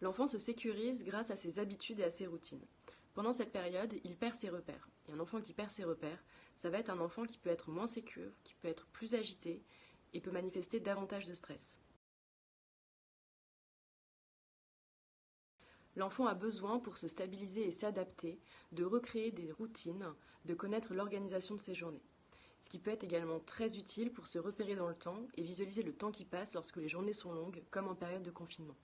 L'enfant se sécurise grâce à ses habitudes et à ses routines. Pendant cette période, il perd ses repères. Et un enfant qui perd ses repères, ça va être un enfant qui peut être moins sécure, qui peut être plus agité et peut manifester davantage de stress. L'enfant a besoin, pour se stabiliser et s'adapter, de recréer des routines, de connaître l'organisation de ses journées. Ce qui peut être également très utile pour se repérer dans le temps et visualiser le temps qui passe lorsque les journées sont longues, comme en période de confinement.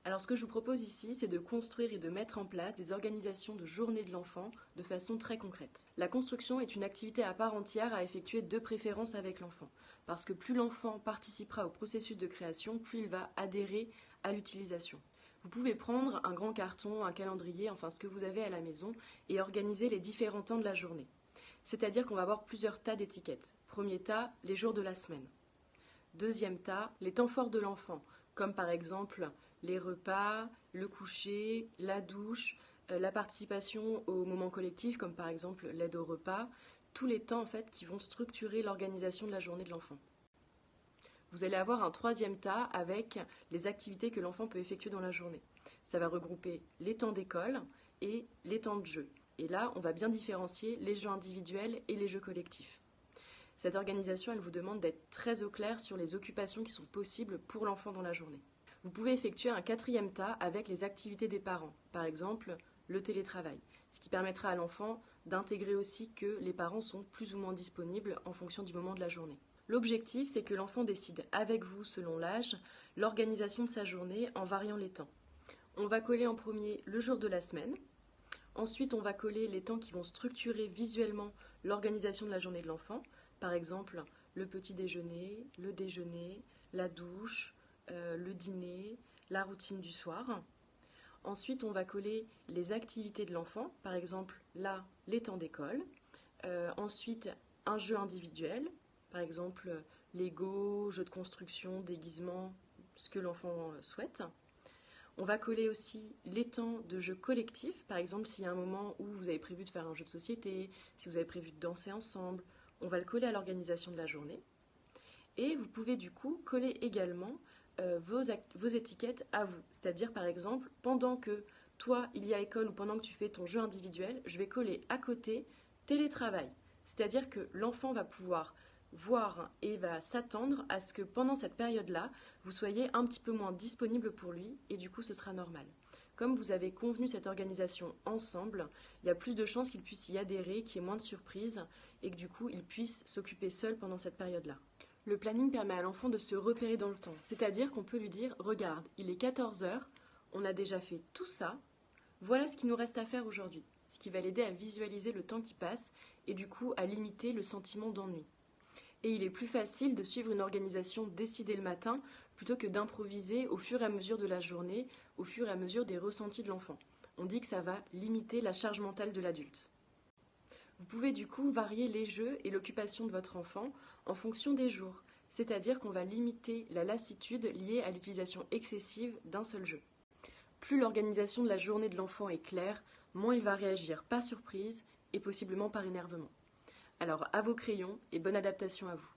Alors ce que je vous propose ici, c'est de construire et de mettre en place des organisations de journée de l'enfant de façon très concrète. La construction est une activité à part entière à effectuer de préférence avec l'enfant, parce que plus l'enfant participera au processus de création, plus il va adhérer à l'utilisation. Vous pouvez prendre un grand carton, un calendrier, enfin ce que vous avez à la maison, et organiser les différents temps de la journée. C'est-à-dire qu'on va avoir plusieurs tas d'étiquettes. Premier tas, les jours de la semaine. Deuxième tas, les temps forts de l'enfant, comme par exemple les repas, le coucher, la douche, la participation aux moments collectifs, comme par exemple l'aide au repas, tous les temps en fait qui vont structurer l'organisation de la journée de l'enfant. Vous allez avoir un troisième tas avec les activités que l'enfant peut effectuer dans la journée. Ça va regrouper les temps d'école et les temps de jeu. Et là, on va bien différencier les jeux individuels et les jeux collectifs. Cette organisation, elle vous demande d'être très au clair sur les occupations qui sont possibles pour l'enfant dans la journée. Vous pouvez effectuer un quatrième tas avec les activités des parents, par exemple le télétravail, ce qui permettra à l'enfant d'intégrer aussi que les parents sont plus ou moins disponibles en fonction du moment de la journée. L'objectif, c'est que l'enfant décide avec vous, selon l'âge, l'organisation de sa journée en variant les temps. On va coller en premier le jour de la semaine. Ensuite, on va coller les temps qui vont structurer visuellement l'organisation de la journée de l'enfant. Par exemple, le petit déjeuner, la douche, le dîner, la routine du soir. Ensuite, on va coller les activités de l'enfant. Par exemple, là, les temps d'école. Ensuite, un jeu individuel. Par exemple, Lego, jeu de construction, déguisement, ce que l'enfant souhaite. On va coller aussi les temps de jeu collectif. Par exemple, s'il y a un moment où vous avez prévu de faire un jeu de société, si vous avez prévu de danser ensemble, on va le coller à l'organisation de la journée. Et vous pouvez du coup coller également vos étiquettes à vous. C'est-à-dire, par exemple, pendant que toi, il y a école ou pendant que tu fais ton jeu individuel, je vais coller à côté télétravail. C'est-à-dire que l'enfant va pouvoir voir et va s'attendre à ce que pendant cette période-là, vous soyez un petit peu moins disponible pour lui et du coup ce sera normal. Comme vous avez convenu cette organisation ensemble, il y a plus de chances qu'il puisse y adhérer, qu'il y ait moins de surprises et que du coup il puisse s'occuper seul pendant cette période-là. Le planning permet à l'enfant de se repérer dans le temps, c'est-à-dire qu'on peut lui dire « Regarde, il est 14 heures, on a déjà fait tout ça, voilà ce qu'il nous reste à faire aujourd'hui », ce qui va l'aider à visualiser le temps qui passe et du coup à limiter le sentiment d'ennui. Et il est plus facile de suivre une organisation décidée le matin plutôt que d'improviser au fur et à mesure de la journée, au fur et à mesure des ressentis de l'enfant. On dit que ça va limiter la charge mentale de l'adulte. Vous pouvez du coup varier les jeux et l'occupation de votre enfant en fonction des jours, c'est-à-dire qu'on va limiter la lassitude liée à l'utilisation excessive d'un seul jeu. Plus l'organisation de la journée de l'enfant est claire, moins il va réagir par surprise et possiblement par énervement. Alors à vos crayons et bonne adaptation à vous.